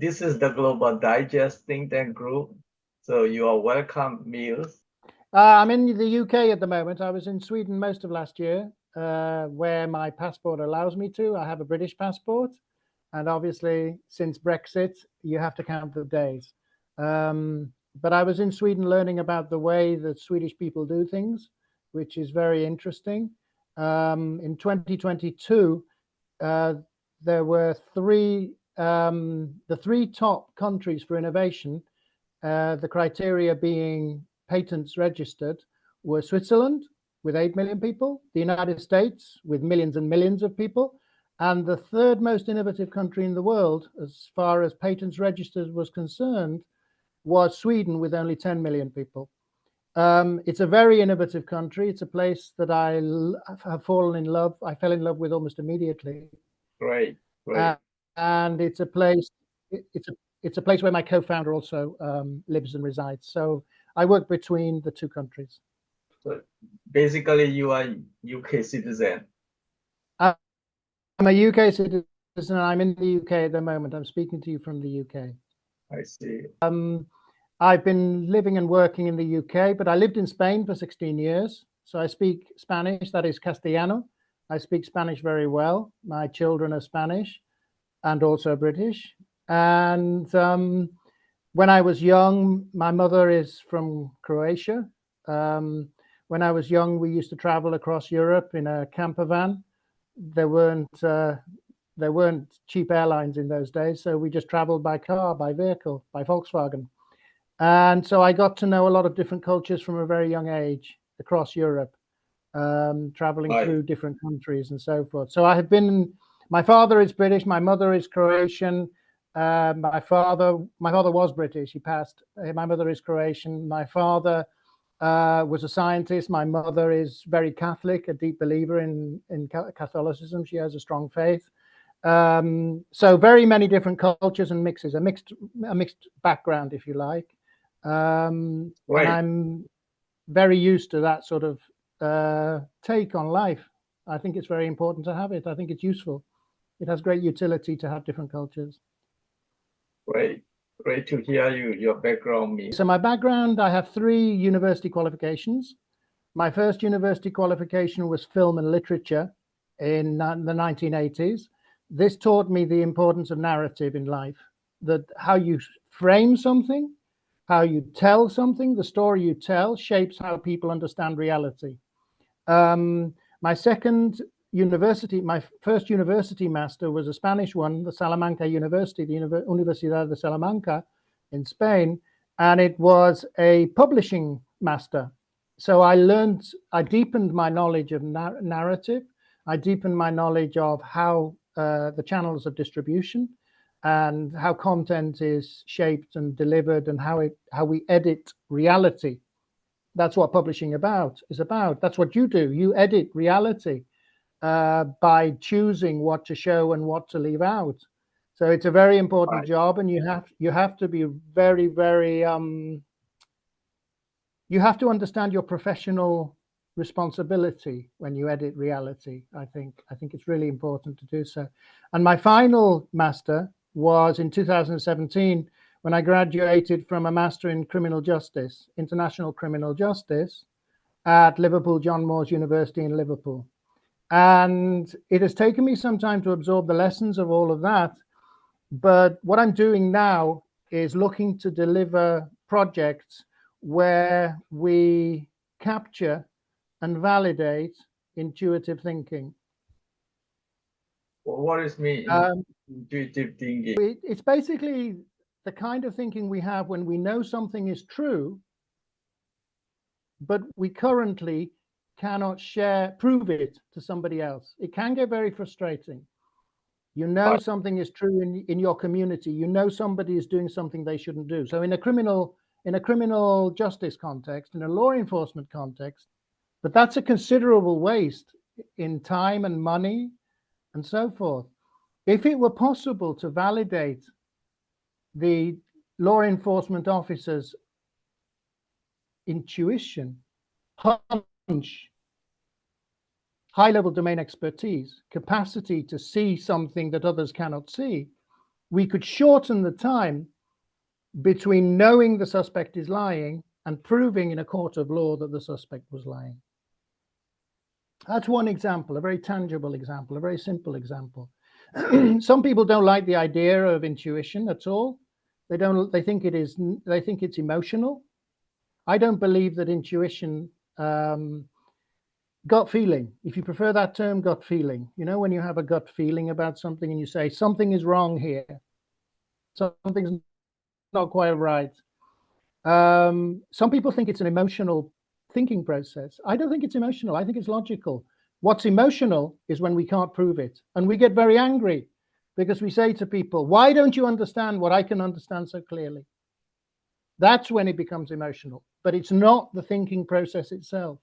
this is the Global Digest think tank group. So you are welcome, Mills. I'm in the UK at the moment. I was in Sweden most of last year, where my passport allows me to. I have a British passport. And obviously, since Brexit, you have to count the days. But I was in Sweden learning about the way that Swedish people do things, which is very interesting. In 2022, there were the three top countries for innovation, the criteria being patents registered, were Switzerland with 8 million people, the United States with millions and millions of people, and the third most innovative country in the world, as far as patents registered was concerned, was Sweden with only 10 million people. It's a very innovative country. It's a place that I have fallen in love. I fell in love with almost immediately. Great, great. And it's a place. It's a place where my co-founder also lives and resides. So I work between the two countries. So basically, you are UK citizen. I'm a UK citizen. I'm in the UK at the moment. I'm speaking to you from the UK. I see. I've been living and working in the UK, but I lived in Spain for 16 years. So I speak Spanish, that is Castellano. I speak Spanish very well. My children are Spanish and also British. And when I was young, my mother is from Croatia. When I was young, we used to travel across Europe in a camper van. There weren't cheap airlines in those days, so we just traveled by car, by vehicle, by Volkswagen. And so I got to know a lot of different cultures from a very young age across Europe, traveling through different countries and so forth. So I have been, my father is British, my mother is Croatian. My father was British, he passed. My mother is Croatian. My father was a scientist. My mother is very Catholic, a deep believer in Catholicism. She has a strong faith. So very many different cultures and mixes, a mixed background, if you like. And I'm very used to that sort of take on life. I think it's very important to have it. I think it's useful. It has great utility to have different cultures. Great to hear your background. So my background, I have 3 university qualifications. My first university qualification was film and literature in the 1980s. This taught me the importance of narrative in life, that how you frame something, how you tell something, the story you tell shapes how people understand reality. My first university master was a Spanish one, the Salamanca University, the Universidad de Salamanca in Spain, and it was a publishing master. So I deepened my knowledge of narrative. I deepened my knowledge of how the channels of distribution and how content is shaped and delivered and how we edit reality. That's what publishing is about. That's what you do. You edit reality by choosing what to show and what to leave out. So it's a very important job, and you have to be very, very you have to understand your professional responsibility when you edit reality. I think it's really important to do so. And my final master was in 2017 when I graduated from a master in criminal justice, international criminal justice, at Liverpool John Moores University in Liverpool. And it has taken me some time to absorb the lessons of all of that. But what I'm doing now is looking to deliver projects where we capture and validate intuitive thinking. What does mean intuitive thinking? It's basically the kind of thinking we have when we know something is true, but we currently cannot prove it to somebody else. It can get very frustrating. You know something is true in your community. You know somebody is doing something they shouldn't do. So in a criminal justice context, in a law enforcement context, but that's a considerable waste in time and money and so forth. If it were possible to validate the law enforcement officer's intuition, hunch, high-level domain expertise, capacity to see something that others cannot see, we could shorten the time between knowing the suspect is lying and proving in a court of law that the suspect was lying. That's one example, a very tangible example, a very simple example. Some people don't like the idea of intuition at all. They think it's emotional. I don't believe that intuition, gut feeling, if you prefer that term, gut feeling, you know, when you have a gut feeling about something and you say something is wrong here, something's not quite right. Some people think it's an emotional thinking process. I don't think it's emotional. I think it's logical. What's emotional is when we can't prove it, and we get very angry because we say to people, why don't you understand what I can understand so clearly? That's when it becomes emotional, but it's not the thinking process itself.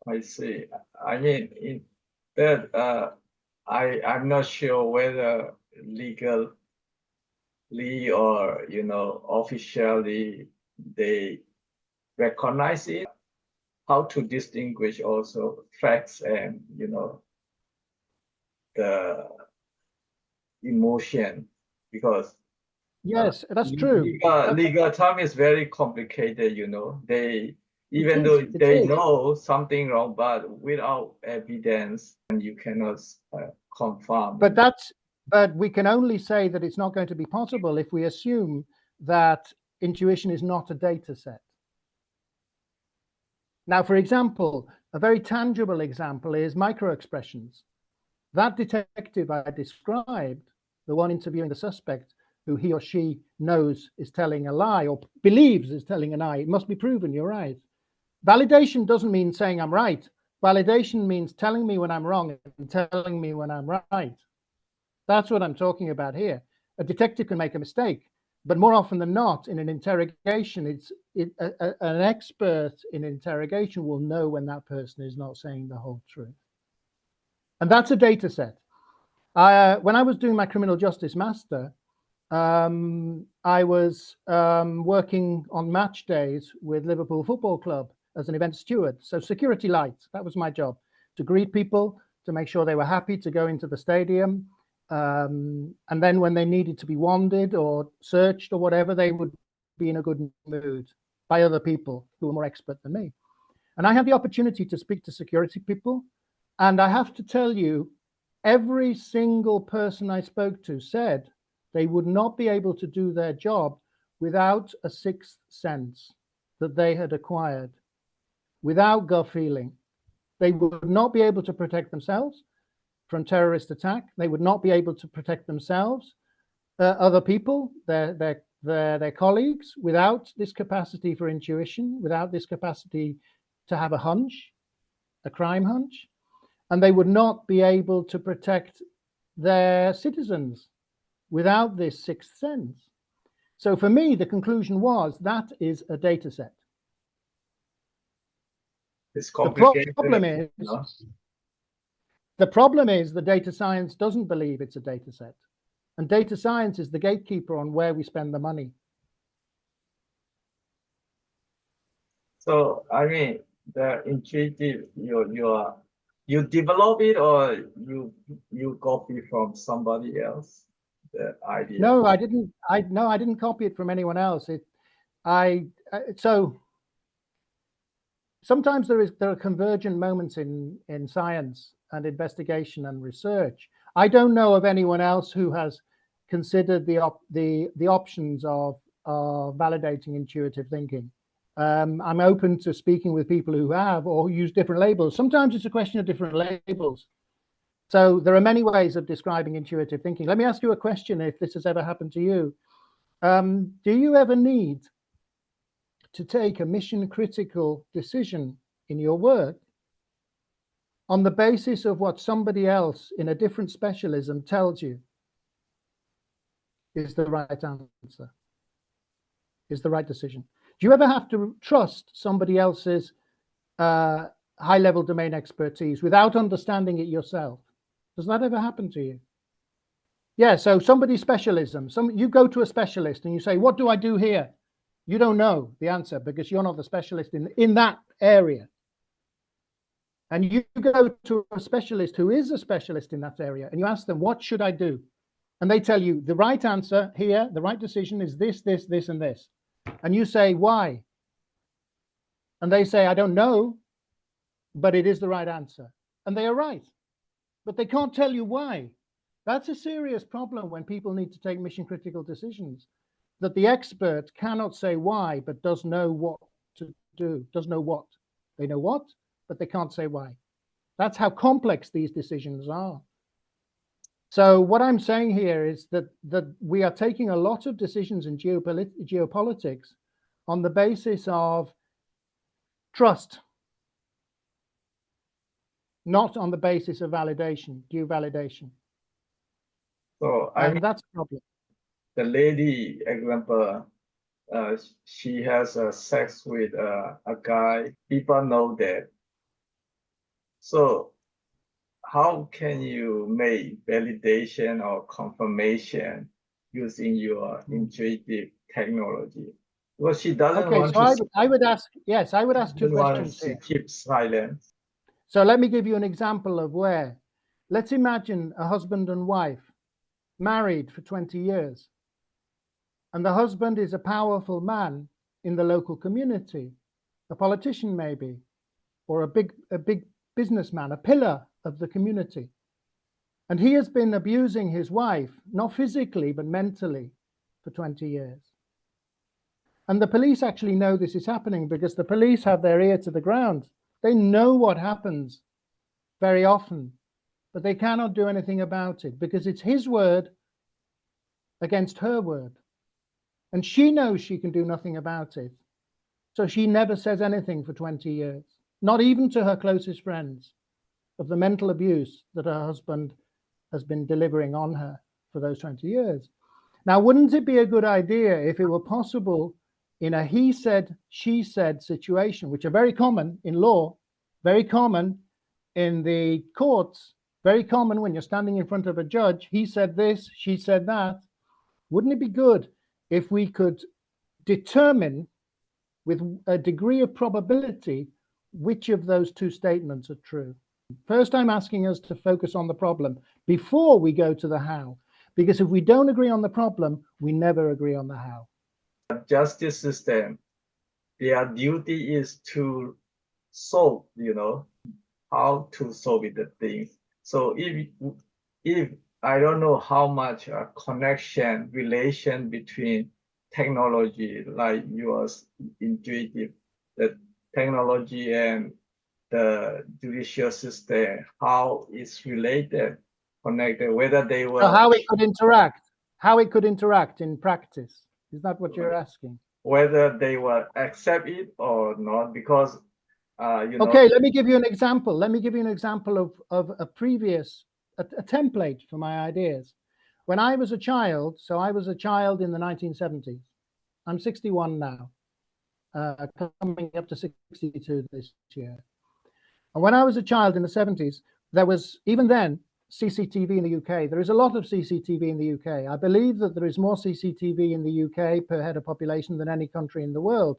I see. I mean, in that, I'm not sure whether legally or, you know, officially they recognize it. How to distinguish also facts and, you know, the emotion, because yes, that's true. Legal term is very complicated, you know. They, even though It they is. know something wrong, but without evidence, and you cannot confirm. But we can only say that it's not going to be possible if we assume that intuition is not a data set. Now, for example, a very tangible example is microexpressions. That detective I described, the one interviewing the suspect, who he or she knows is telling a lie or believes is telling a lie, it must be proven, you're right. Validation doesn't mean saying I'm right. Validation means telling me when I'm wrong and telling me when I'm right. That's what I'm talking about here. A detective can make a mistake, but more often than not, in an interrogation, an expert in interrogation will know when that person is not saying the whole truth. And that's a data set. When I was doing my criminal justice master, I was working on match days with Liverpool Football Club as an event steward. So security lights, that was my job, to greet people, to make sure they were happy to go into the stadium. And then when they needed to be wanded or searched or whatever, they would be in a good mood by other people who were more expert than me. And I had the opportunity to speak to security people. And I have to tell you, every single person I spoke to said they would not be able to do their job without a sixth sense that they had acquired, without gut feeling. They would not be able to protect themselves from terrorist attack. They would not be able to protect themselves, other people, their colleagues, without this capacity for intuition, without this capacity to have a hunch, a crime hunch. And they would not be able to protect their citizens without this sixth sense. So for me, the conclusion was that is a data set. It's complicated. The problem is the data science doesn't believe it's a data set. And data science is the gatekeeper on where we spend the money. So, I mean, the intuitive, you develop it or you copy from somebody else, the idea? No, I didn't copy it from anyone else. So sometimes there are convergent moments in science and investigation and research. I don't know of anyone else who has considered the options of validating intuitive thinking. I'm open to speaking with people who have or who use different labels. Sometimes it's a question of different labels. So there are many ways of describing intuitive thinking. Let me ask you a question if this has ever happened to you. Do you ever need to take a mission critical decision in your work on the basis of what somebody else in a different specialism tells you is the right answer, is the right decision? Do you ever have to trust somebody else's high-level domain expertise without understanding it yourself? Does that ever happen to you? Yeah, so somebody's specialism, you go to a specialist and you say, what do I do here? You don't know the answer because you're not the specialist in that area. And you go to a specialist who is a specialist in that area and you ask them, what should I do? and they tell you the right answer here, the right decision is this, this, this, and this. And you say, why? And they say, I don't know, but it is the right answer. And they are right, but they can't tell you why. That's a serious problem when people need to take mission critical decisions, that the expert cannot say why, but does know what to do, does know what. They know what, but they can't say why. That's how complex these decisions are. So what I'm saying here is that we are taking a lot of decisions in geopolitics on the basis of trust, not on the basis of validation, due validation. So and that's a problem. The lady example, she has sex with a guy. People know that. So how can you make validation or confirmation using your intuitive technology? Well, she doesn't Okay, want so to. I would ask, yes, I would ask two questions She here. keeps silent. So let me give you an example of where. Let's imagine a husband and wife married for 20 years. And the husband is a powerful man in the local community, a politician maybe, or a big businessman, a pillar of the community. And he has been abusing his wife, not physically, but mentally for 20 years. And the police actually know this is happening because the police have their ear to the ground. They know what happens very often, but they cannot do anything about it because it's his word against her word. And she knows she can do nothing about it. So she never says anything for 20 years, not even to her closest friends, of the mental abuse that her husband has been delivering on her for those 20 years. Now, wouldn't it be a good idea if it were possible in a he said, she said situation, which are very common in law, very common in the courts, very common when you're standing in front of a judge, he said this, she said that. Wouldn't it be good if we could determine with a degree of probability which of those two statements are true? First, I'm asking us to focus on the problem before we go to the how, because if we don't agree on the problem, we never agree on the how. Justice system, their duty is to solve, how to solve the thing. So if I don't know how much connection, relation between technology, like yours, intuitive, the technology and the judicial system, how it's related, connected, whether they were. So how it could interact in practice. Is that what you're asking? Whether they will accept it or not, because Okay, let me give you an example. Let me give you an example of a previous a template for my ideas. When I was a child, so I was a child in the 1970s. I'm 61 now, coming up to 62 this year. And when I was a child in the 70s, there was, even then, CCTV in the UK. There is a lot of CCTV in the UK. I believe that there is more CCTV in the UK per head of population than any country in the world.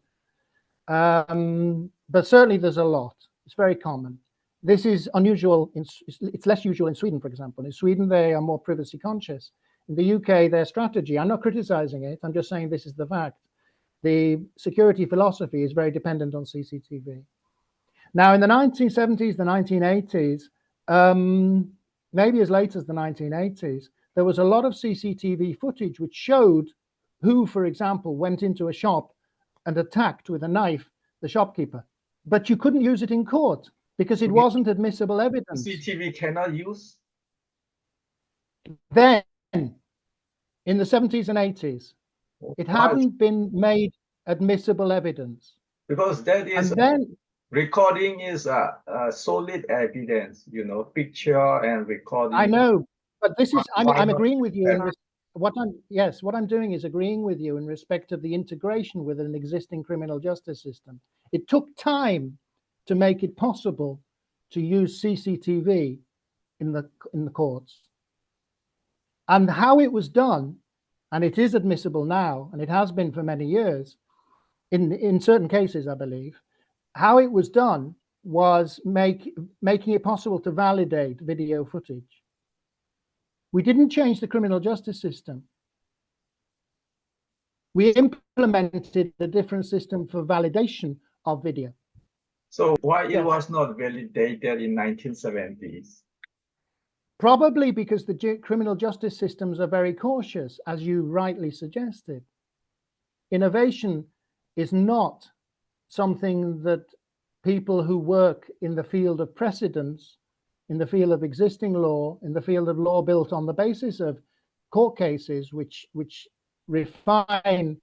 But certainly there's a lot. It's very common. This is unusual. It's less usual in Sweden, for example. In Sweden, they are more privacy conscious. In the UK, their strategy, I'm not criticizing it, I'm just saying this is the fact. The security philosophy is very dependent on CCTV. Now, in the 1970s, the 1980s, maybe as late as the 1980s, there was a lot of CCTV footage which showed who, for example, went into a shop and attacked with a knife the shopkeeper. But you couldn't use it in court because it wasn't admissible evidence. CCTV cannot use? Then, in the 70s and 80s, it hadn't been made admissible evidence. Because that is, and then recording is a solid evidence, picture and recording. I know, but this is, I'm agreeing with you. What I'm doing is agreeing with you in respect of the integration with an existing criminal justice system. It took time to make it possible to use CCTV in the courts. And how it was done, and it is admissible now, and it has been for many years, in certain cases, I believe, how it was done was making it possible to validate video footage. We didn't change the criminal justice system. We implemented a different system for validation of video. So why it Yes. was not validated in 1970s? Probably because the criminal justice systems are very cautious, as you rightly suggested. Innovation is not something that people who work in the field of precedents, in the field of existing law, in the field of law built on the basis of court cases, which refine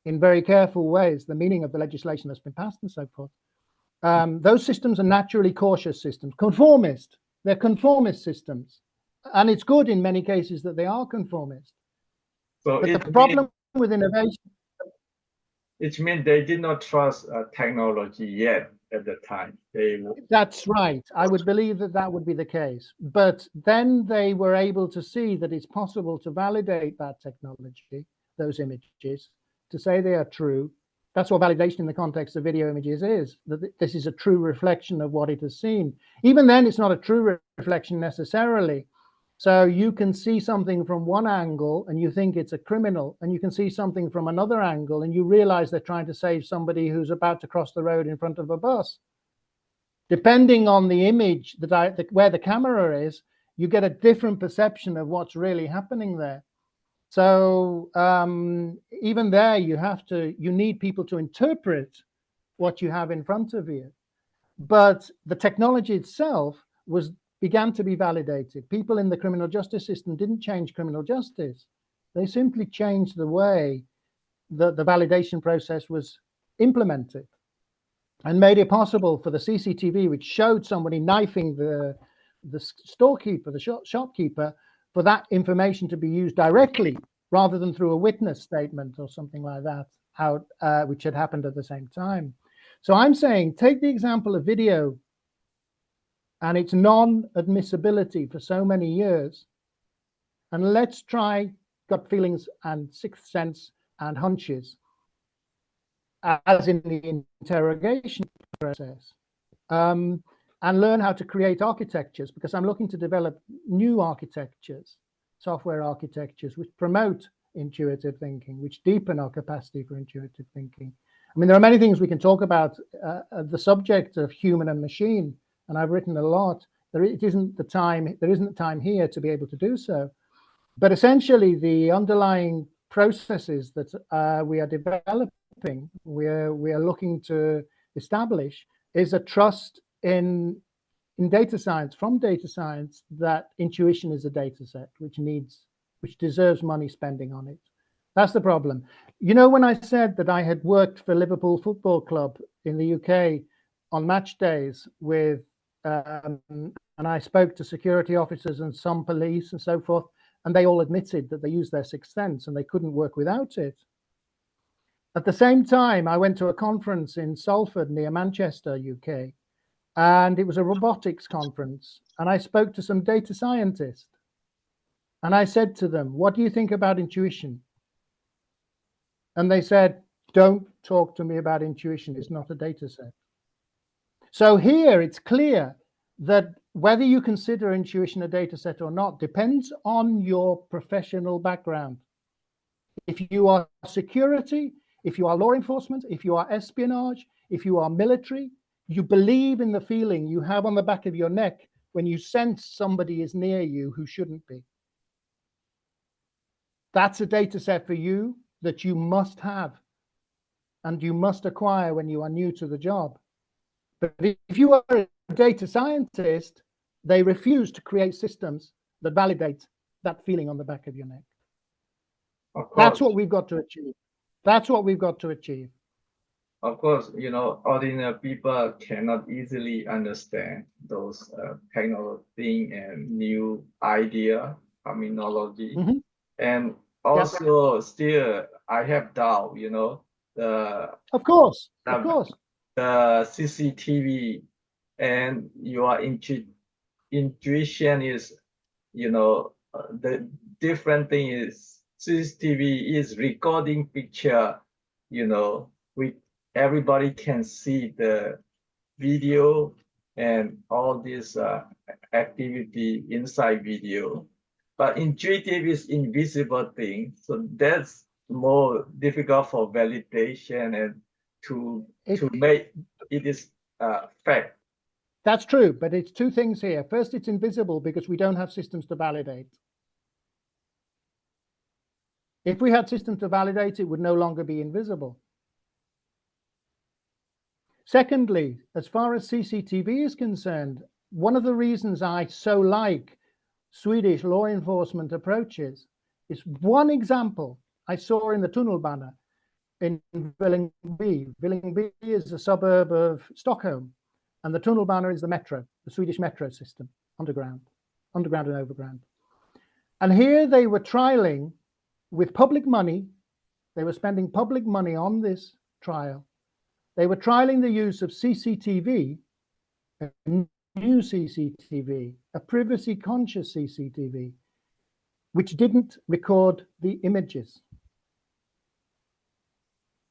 in very careful ways the meaning of the legislation that's been passed and so forth. Those systems are naturally cautious systems, conformist. They're conformist systems. And it's good in many cases that they are conformist. So but the problem with innovation, it means they did not trust technology yet at the time. That's right. I would believe that that would be the case. But then they were able to see that it's possible to validate that technology, those images, to say they are true. That's what validation in the context of video images is, that this is a true reflection of what it has seen. Even then, it's not a true reflection necessarily. So you can see something from one angle and you think it's a criminal, and you can see something from another angle and you realize they're trying to save somebody who's about to cross the road in front of a bus. Depending on the image, where the camera is, you get a different perception of what's really happening there. So even there, you need people to interpret what you have in front of you. But the technology itself began to be validated. People in the criminal justice system didn't change criminal justice. They simply changed the way that the validation process was implemented and made it possible for the CCTV, which showed somebody knifing the storekeeper, the shopkeeper, for that information to be used directly rather than through a witness statement or something like that, which had happened at the same time. So I'm saying, take the example of video and its non-admissibility for so many years, and let's try gut feelings and sixth sense and hunches as in the interrogation process, and learn how to create architectures, because I'm looking to develop new architectures, software architectures, which promote intuitive thinking, which deepen our capacity for intuitive thinking. I mean, there are many things we can talk about the subject of human and machine, and I've written a lot. There isn't the time here to be able to do so. But essentially, the underlying processes that we are developing, we are looking to establish, is a trust in data science, from data science, that intuition is a data set which deserves money spending on it. That's the problem. You know, when I said that I had worked for Liverpool Football Club in the UK on match days with, and I spoke to security officers and some police and so forth, and they all admitted that they used their sixth sense and they couldn't work without it. At the same time, I went to a conference in Salford near Manchester, UK, and it was a robotics conference, and I spoke to some data scientists, and I said to them, what do you think about intuition? And they said, don't talk to me about intuition, it's not a data set. So here it's clear that whether you consider intuition a data set or not depends on your professional background. If you are security, if you are law enforcement, if you are espionage, if you are military, you believe in the feeling you have on the back of your neck when you sense somebody is near you who shouldn't be. That's a data set for you that you must have and you must acquire when you are new to the job. But if you are a data scientist, they refuse to create systems that validate that feeling on the back of your neck. That's what we've got to achieve. That's what we've got to achieve. Of course, you know, ordinary people cannot easily understand those technology and new idea, terminology. Mm-hmm. And also still, I have doubt, you know, of course, the CCTV and your intuition is, you know, the different thing is CCTV is recording picture, you know, everybody can see the video and all this activity inside video. But intuitive is invisible thing, so that's more difficult for validation and to make it is fact. That's true, but it's two things here. First, it's invisible because we don't have systems to validate. If we had systems to validate, it would no longer be invisible. Secondly, as far as CCTV is concerned, one of the reasons I so like Swedish law enforcement approaches is one example I saw in the Tunnelbana in Vällingby. Vällingby is a suburb of Stockholm, and the Tunnelbana is the metro, the Swedish metro system, underground and overground. And here they were trialing with public money. They were spending public money on this trial. They were trialing the use of CCTV, a new CCTV, a privacy-conscious CCTV, which didn't record the images,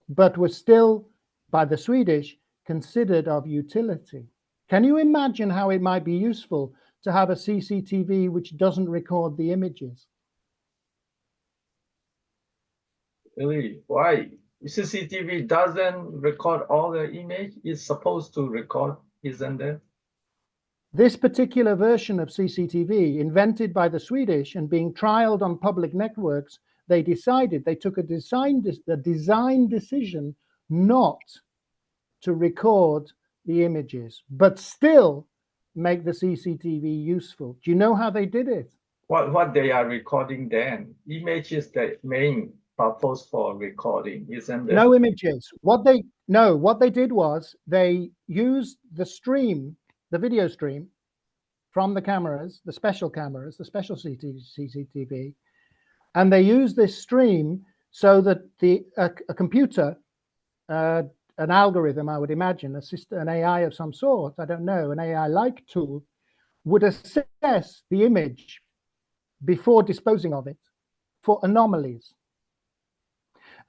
but was still, by the Swedish, considered of utility. Can you imagine how it might be useful to have a CCTV which doesn't record the images? Really? Why? CCTV doesn't record all the image. It's supposed to record, isn't it? This particular version of CCTV, invented by the Swedish and being trialed on public networks, they took a design decision not to record the images, but still make the CCTV useful. Do you know how they did it? What they are recording then? Image is the main purpose for recording, isn't it? No images. What they did was they used the stream, the video stream from the cameras, the special CCTV, and they used this stream so that a computer, an algorithm, I would imagine, an AI of some sort, I don't know, an AI-like tool, would assess the image before disposing of it for anomalies.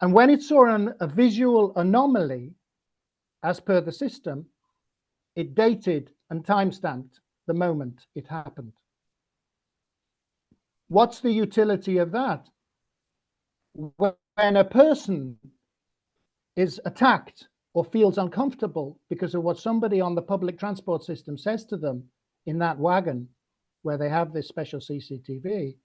And when it saw a visual anomaly, as per the system, it dated and timestamped the moment it happened. What's the utility of that? When a person is attacked or feels uncomfortable because of what somebody on the public transport system says to them in that wagon where they have this special CCTV,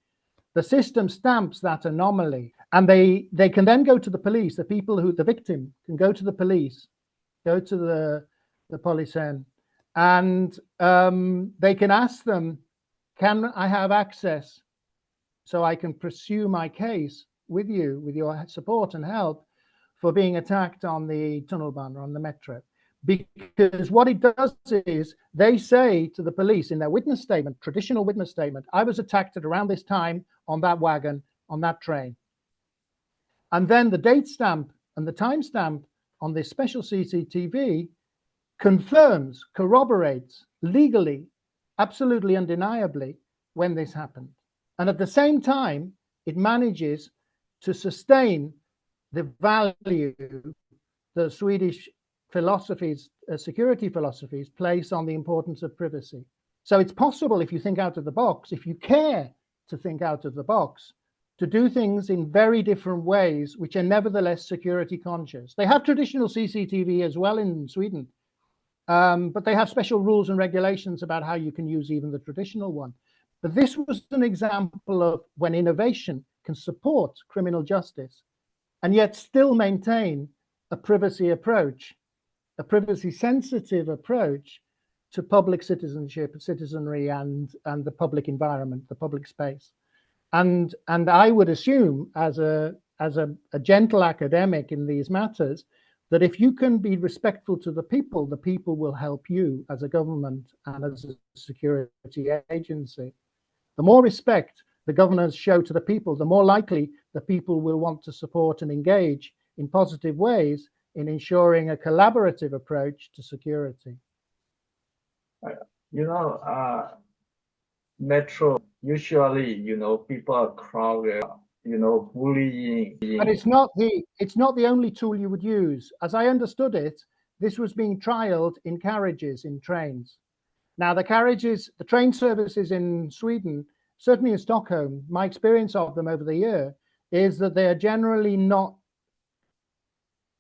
the system stamps that anomaly, and they can then go to the police. The victim can go to the police, go to the Polisen, and they can ask them, can I have access so I can pursue my case with you, with your support and help, for being attacked on the Tunnelbana, on the metro? Because what it does is they say to the police in their witness statement, traditional witness statement, I was attacked at around this time on that wagon, on that train. And then the date stamp and the time stamp on this special CCTV confirms, corroborates legally, absolutely undeniably, when this happened. And at the same time, it manages to sustain the value the Swedish philosophies, security philosophies, place on the importance of privacy. So it's possible, if you think out of the box, if you care to think out of the box, to do things in very different ways, which are nevertheless security conscious. They have traditional CCTV as well in Sweden, but they have special rules and regulations about how you can use even the traditional one. But this was an example of when innovation can support criminal justice and yet still maintain a privacy approach, a privacy sensitive approach to public citizenship, citizenry, and the public environment, the public space. And I would assume, as a gentle academic in these matters, that if you can be respectful to the people will help you as a government and as a security agency. The more respect the governors show to the people, the more likely the people will want to support and engage in positive ways in ensuring a collaborative approach to security. Metro, usually, people are crowded, bullying. But it's not the only tool you would use. As I understood it, this was being trialed in carriages, in trains. Now the train services in Sweden certainly in Stockholm, my experience of them over the year is that they are generally not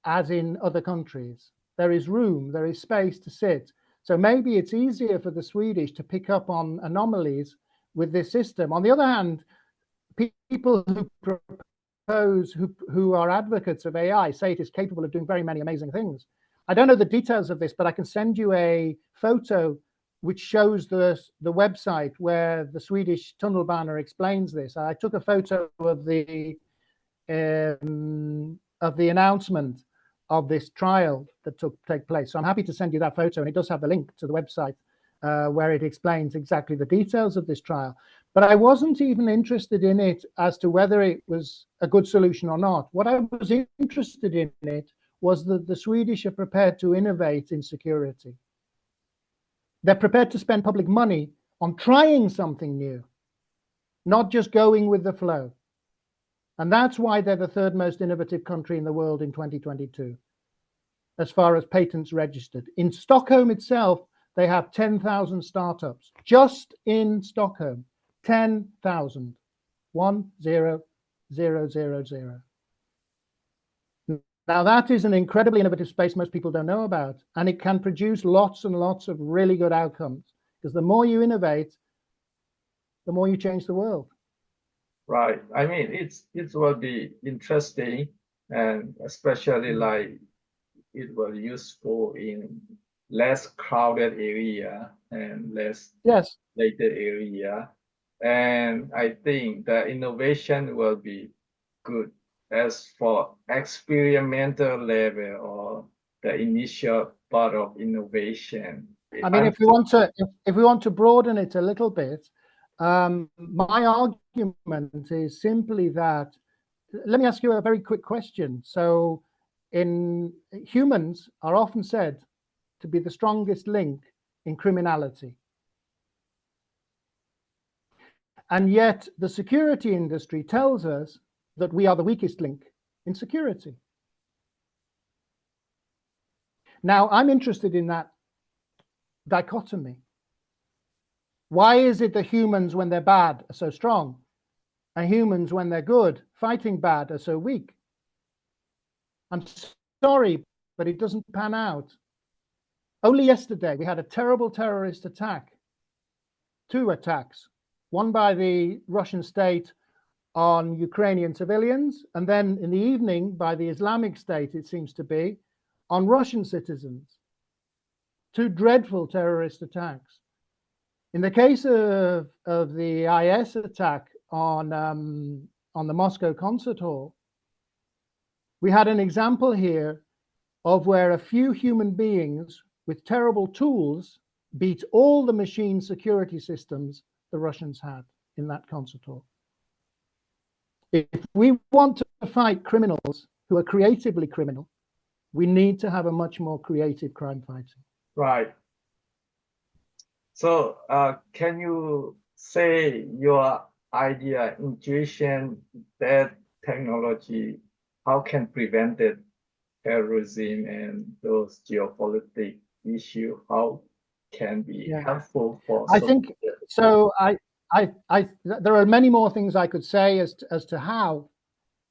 as in other countries. There is room, there is space to sit. So maybe it's easier for the Swedish to pick up on anomalies with this system. On the other hand, people who propose, who are advocates of AI, say it is capable of doing very many amazing things. I don't know the details of this, but I can send you a photo which shows the website where the Swedish Tunnelbana explains this. I took a photo of the announcement of this trial that take place. So I'm happy to send you that photo, and it does have the link to the website where it explains exactly the details of this trial. But I wasn't even interested in it as to whether it was a good solution or not. What I was interested in it was that the Swedish are prepared to innovate in security. They're prepared to spend public money on trying something new, not just going with the flow. And that's why they're the third most innovative country in the world in 2022, as far as patents registered. In Stockholm itself, they have 10,000 startups. Just in Stockholm, 10,000. 10000. Now that is an incredibly innovative space most people don't know about, and it can produce lots and lots of really good outcomes, because the more you innovate, the more you change the world. Right. I mean, it will be interesting, and especially like it will useful in less crowded area and less later area. And I think the innovation will be good. As for experimental level or the initial part of innovation. I mean, if we want to broaden it a little bit, my argument is simply that, let me ask you a very quick question. So humans are often said to be the strongest link in criminality. And yet the security industry tells us that we are the weakest link in security. Now, I'm interested in that dichotomy. Why is it that humans, when they're bad, are so strong, and humans, when they're good, fighting bad, are so weak? I'm sorry, but it doesn't pan out. Only yesterday, we had a terrible terrorist attack, 2 attacks, one by the Russian state on Ukrainian civilians, and then in the evening by the Islamic State, it seems to be, on Russian citizens. 2 dreadful terrorist attacks. In the case of the IS attack on the Moscow concert hall, we had an example here of where a few human beings with terrible tools beat all the machine security systems the Russians had in that concert hall. If we want to fight criminals who are creatively criminal, we need to have a much more creative crime fighting. Right. So can you say your idea, intuition, that technology, how can prevent it, terrorism and those geopolitical issues, how can be helpful for I think so. There are many more things I could say as to how,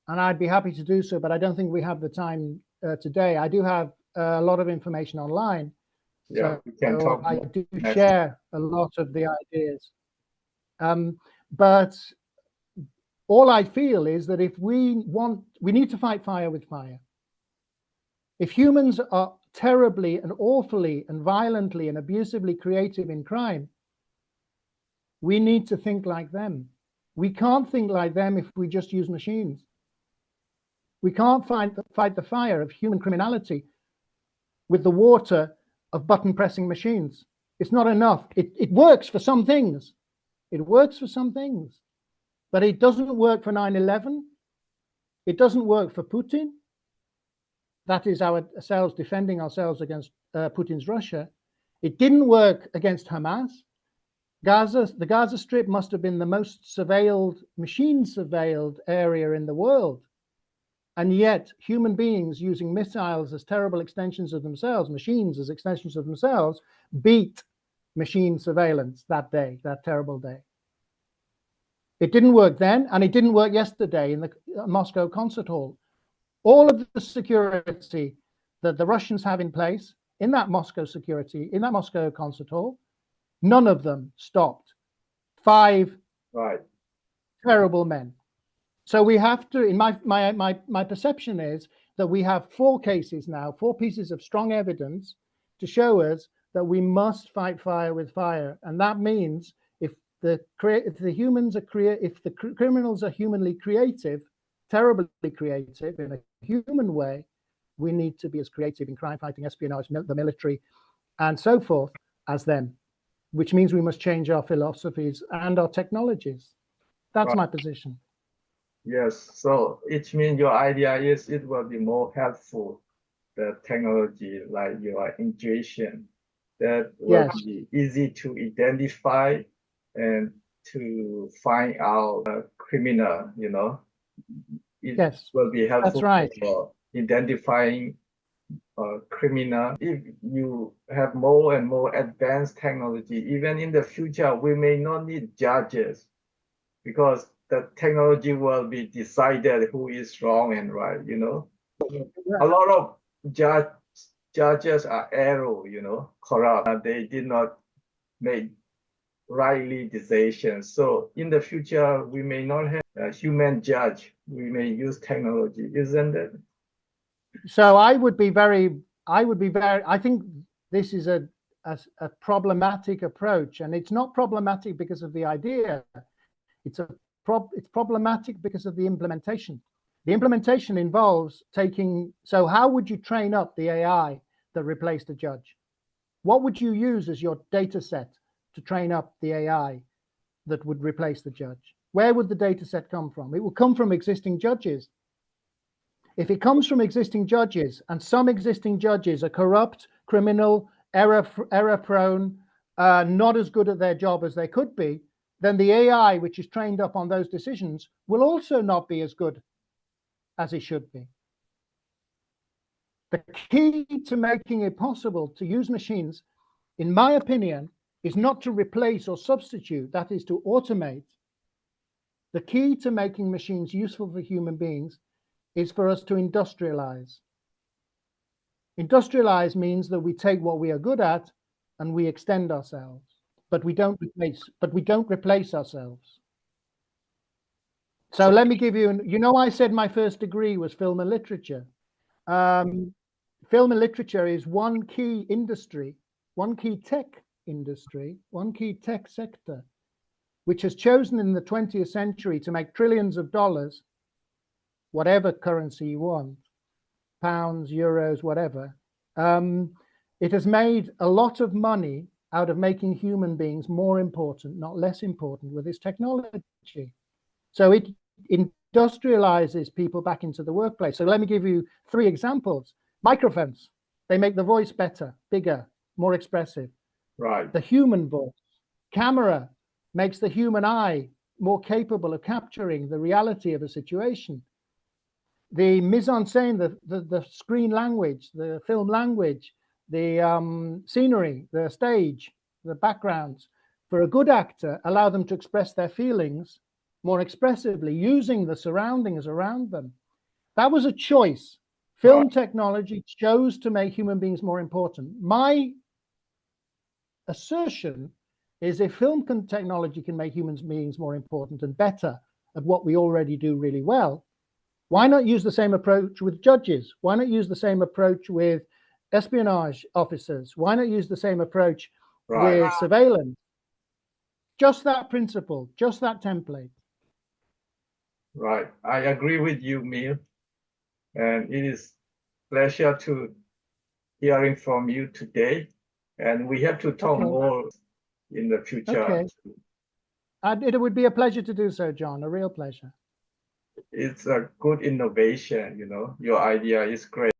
and I'd be happy to do so, but I don't think we have the time today. I do have a lot of information online. Yeah, we can talk. I do share a lot of the ideas. But all I feel is that if we need to fight fire with fire. If humans are terribly and awfully and violently and abusively creative in crime, we need to think like them. We can't think like them if we just use machines. We can't fight the fire of human criminality with the water of button pressing machines. It's not enough. It works for some things. It works for some things, but it doesn't work for 9/11. It doesn't work for Putin. That is ourselves defending ourselves against Putin's Russia. It didn't work against Hamas. The Gaza Strip must have been the most surveilled, machine-surveilled area in the world. And yet, human beings using missiles as terrible extensions of themselves, machines as extensions of themselves, beat machine surveillance that day, that terrible day. It didn't work then, and it didn't work yesterday in the Moscow concert hall. All of the security that the Russians have in place in that Moscow concert hall, none of them stopped 5 terrible men. So we have to, in my perception is that we have 4 cases now, 4 pieces of strong evidence to show us that we must fight fire with fire. And that means if the criminals are humanly creative, terribly creative in a human way, we need to be as creative in crime fighting, espionage, the military, and so forth as them, which means we must change our philosophies and our technologies. That's my position. Yes, so it means your idea is it will be more helpful, the technology like your intuition, that will be easy to identify and to find out a criminal, you know. It will be helpful for identifying a criminal. If you have more and more advanced technology, even in the future, we may not need judges because the technology will be decided who is wrong and right, you know. A lot of judges are arrow, you know, corrupt. They did not make rightly decisions. So in the future, we may not have a human judge. We may use technology, isn't it? So I think this is a problematic approach, and it's not problematic because of the idea. It's problematic because of the implementation. The implementation involves so how would you train up the AI that replaced the judge? What would you use as your data set to train up the AI that would replace the judge? Where would the data set come from? It will come from existing judges. If it comes from existing judges, and some existing judges are corrupt, criminal, error-prone, not as good at their job as they could be, then the AI, which is trained up on those decisions, will also not be as good as it should be. The key to making it possible to use machines, in my opinion, is not to replace or substitute, that is to automate. The key to making machines useful for human beings is for us to industrialize. Industrialize means that we take what we are good at and we extend ourselves, but we don't replace ourselves. So let me give you, I said my first degree was film and literature. Film and literature is one key industry, one key tech industry, one key tech sector, which has chosen in the 20th century to make trillions of dollars, whatever currency you want, pounds, euros, whatever. It has made a lot of money out of making human beings more important, not less important, with its technology. So it industrializes people back into the workplace. So let me give you 3 examples. Microphones, they make the voice better, bigger, more expressive. Right. The human voice. Camera makes the human eye more capable of capturing the reality of a situation. The mise en scène, the screen language, the film language, the scenery, the stage, the backgrounds, for a good actor, allow them to express their feelings more expressively using the surroundings around them. That was a choice. Film technology chose to make human beings more important. My assertion is if film technology can make human beings more important and better at what we already do really well, why not use the same approach with judges? Why not use the same approach with espionage officers? Why not use the same approach with surveillance? Just that principle, just that template. Right. I agree with you, Mil. And it is a pleasure to hearing from you today. And we have to talk more in the future. Okay. It would be a pleasure to do so, John, a real pleasure. It's a good innovation, your idea is great.